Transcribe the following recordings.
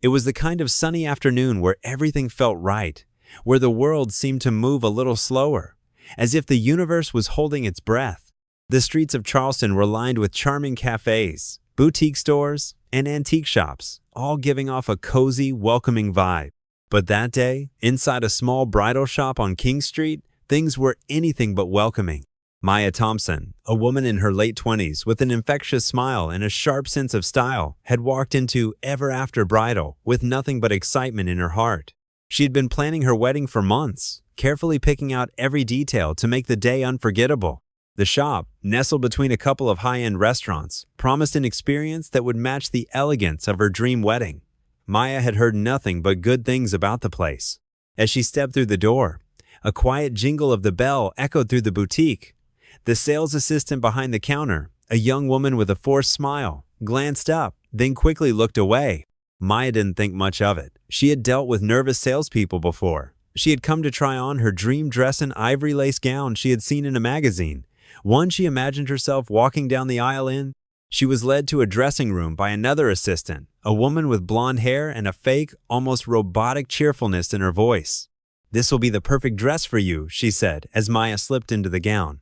It was the kind of sunny afternoon where everything felt right, where the world seemed to move a little slower, as if the universe was holding its breath. The streets of Charleston were lined with charming cafes, boutique stores, and antique shops, all giving off a cozy, welcoming vibe. But that day, inside a small bridal shop on King Street, things were anything but welcoming. Maya Thompson, a woman in her late 20s with an infectious smile and a sharp sense of style, had walked into Ever After Bridal with nothing but excitement in her heart. She had been planning her wedding for months, carefully picking out every detail to make the day unforgettable. The shop, nestled between a couple of high-end restaurants, promised an experience that would match the elegance of her dream wedding. Maya had heard nothing but good things about the place. As she stepped through the door, a quiet jingle of the bell echoed through the boutique. The sales assistant behind the counter, a young woman with a forced smile, glanced up, then quickly looked away. Maya didn't think much of it. She had dealt with nervous salespeople before. She had come to try on her dream dress and ivory lace gown she had seen in a magazine, one she imagined herself walking down the aisle in. She was led to a dressing room by another assistant, a woman with blonde hair and a fake, almost robotic cheerfulness in her voice. "This will be the perfect dress for you," she said as Maya slipped into the gown.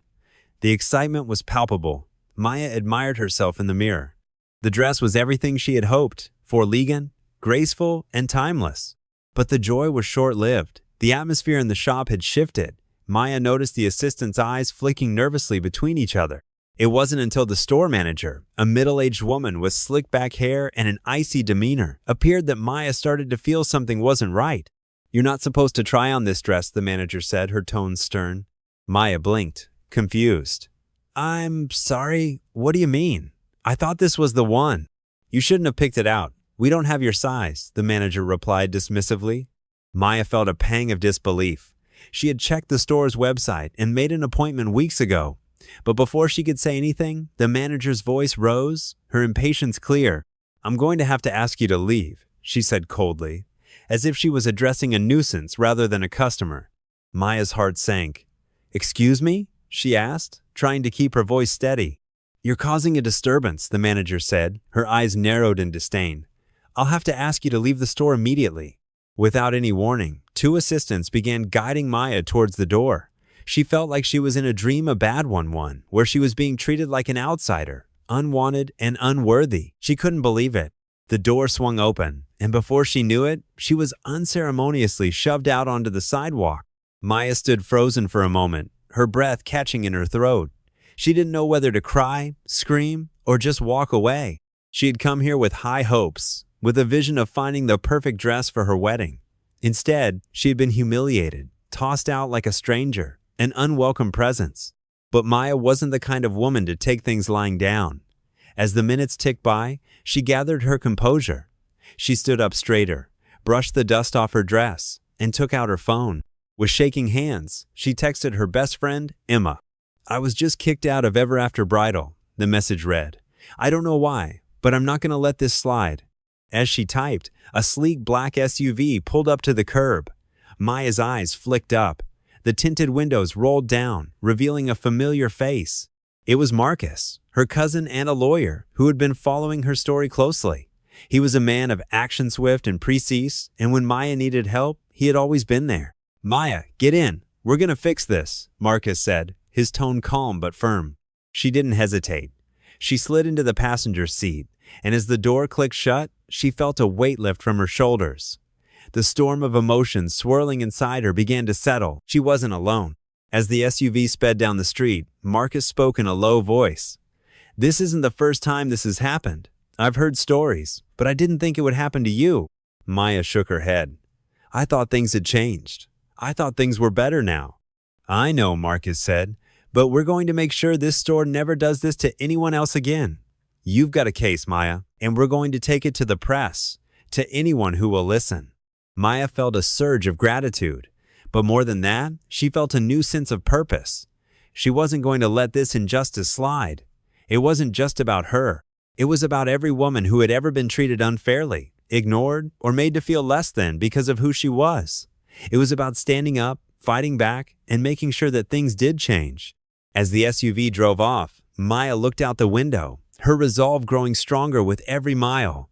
The excitement was palpable. Maya admired herself in the mirror. The dress was everything she had hoped, elegant, graceful, and timeless. But the joy was short-lived. The atmosphere in the shop had shifted. Maya noticed the assistant's eyes flicking nervously between each other. It wasn't until the store manager, a middle-aged woman with slick-back hair and an icy demeanor, appeared that Maya started to feel something wasn't right. "You're not supposed to try on this dress," the manager said, her tone stern. Maya blinked, confused. "I'm sorry, what do you mean? I thought this was the one." "You shouldn't have picked it out. We don't have your size," the manager replied dismissively. Maya felt a pang of disbelief. She had checked the store's website and made an appointment weeks ago. But before she could say anything, the manager's voice rose, her impatience clear. "I'm going to have to ask you to leave," she said coldly, as if she was addressing a nuisance rather than a customer. Maya's heart sank. "Excuse me?" she asked, trying to keep her voice steady. "You're causing a disturbance," the manager said, her eyes narrowed in disdain. "I'll have to ask you to leave the store immediately." Without any warning, two assistants began guiding Maya towards the door. She felt like she was in a dream, a bad one, where she was being treated like an outsider, unwanted and unworthy. She couldn't believe it. The door swung open, and before she knew it, she was unceremoniously shoved out onto the sidewalk. Maya stood frozen for a moment, her breath catching in her throat. She didn't know whether to cry, scream, or just walk away. She had come here with high hopes, with a vision of finding the perfect dress for her wedding. Instead, she had been humiliated, tossed out like a stranger, an unwelcome presence. But Maya wasn't the kind of woman to take things lying down. As the minutes ticked by, she gathered her composure. She stood up straighter, brushed the dust off her dress, and took out her phone. With shaking hands, she texted her best friend, Emma. "I was just kicked out of Ever After Bridal," the message read. "I don't know why, but I'm not going to let this slide." As she typed, a sleek black SUV pulled up to the curb. Maya's eyes flicked up. The tinted windows rolled down, revealing a familiar face. It was Marcus, her cousin and a lawyer, who had been following her story closely. He was a man of action swift and precise, and when Maya needed help, he had always been there. "Maya, get in. We're going to fix this," Marcus said, his tone calm but firm. She didn't hesitate. She slid into the passenger seat, and as the door clicked shut, she felt a weight lift from her shoulders. The storm of emotions swirling inside her began to settle. She wasn't alone. As the SUV sped down the street, Marcus spoke in a low voice. "This isn't the first time this has happened. I've heard stories, but I didn't think it would happen to you." Maya shook her head. "I thought things had changed. I thought things were better now." "I know," Marcus said, "but we're going to make sure this store never does this to anyone else again. You've got a case, Maya, and we're going to take it to the press, to anyone who will listen." Maya felt a surge of gratitude, but more than that, she felt a new sense of purpose. She wasn't going to let this injustice slide. It wasn't just about her. It was about every woman who had ever been treated unfairly, ignored, or made to feel less than because of who she was. It was about standing up, fighting back, and making sure that things did change. As the SUV drove off, Maya looked out the window, her resolve growing stronger with every mile.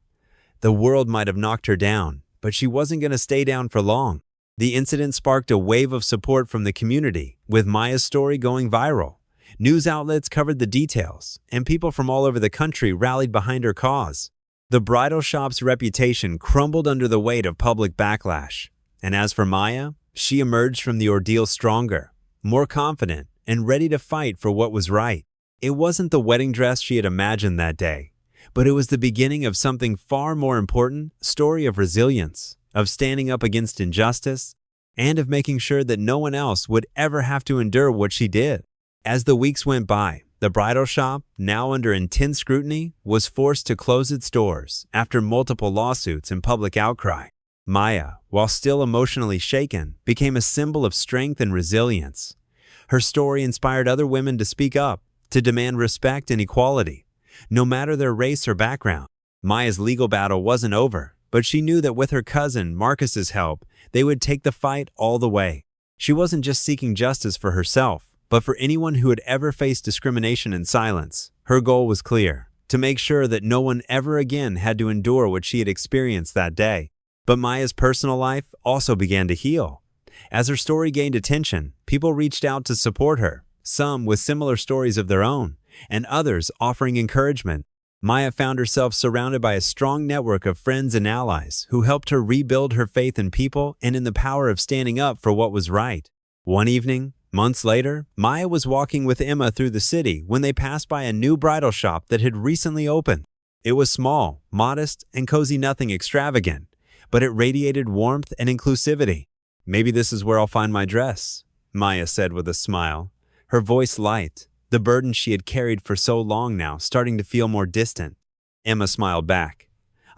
The world might have knocked her down, but she wasn't going to stay down for long. The incident sparked a wave of support from the community, with Maya's story going viral. News outlets covered the details, and people from all over the country rallied behind her cause. The bridal shop's reputation crumbled under the weight of public backlash. And as for Maya, she emerged from the ordeal stronger, more confident, and ready to fight for what was right. It wasn't the wedding dress she had imagined that day, but it was the beginning of something far more important, a story of resilience, of standing up against injustice, and of making sure that no one else would ever have to endure what she did. As the weeks went by, the bridal shop, now under intense scrutiny, was forced to close its doors after multiple lawsuits and public outcry. Maya, while still emotionally shaken, became a symbol of strength and resilience. Her story inspired other women to speak up, to demand respect and equality, no matter their race or background. Maya's legal battle wasn't over, but she knew that with her cousin Marcus's help, they would take the fight all the way. She wasn't just seeking justice for herself, but for anyone who had ever faced discrimination in silence. Her goal was clear: to make sure that no one ever again had to endure what she had experienced that day. But Maya's personal life also began to heal. As her story gained attention, people reached out to support her, some with similar stories of their own, and others offering encouragement. Maya found herself surrounded by a strong network of friends and allies who helped her rebuild her faith in people and in the power of standing up for what was right. One evening, months later, Maya was walking with Emma through the city when they passed by a new bridal shop that had recently opened. It was small, modest, and cozy, nothing extravagant, but it radiated warmth and inclusivity. "Maybe this is where I'll find my dress," Maya said with a smile, her voice light, the burden she had carried for so long now starting to feel more distant. Emma smiled back.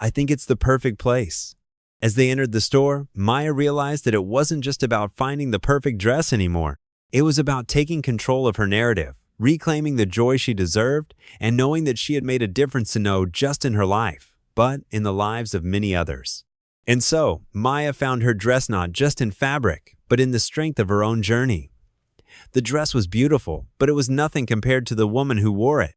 "I think it's the perfect place." As they entered the store, Maya realized that it wasn't just about finding the perfect dress anymore. It was about taking control of her narrative, reclaiming the joy she deserved, and knowing that she had made a difference to not just in her life, but in the lives of many others. And so, Maya found her dress not just in fabric, but in the strength of her own journey. The dress was beautiful, but it was nothing compared to the woman who wore it.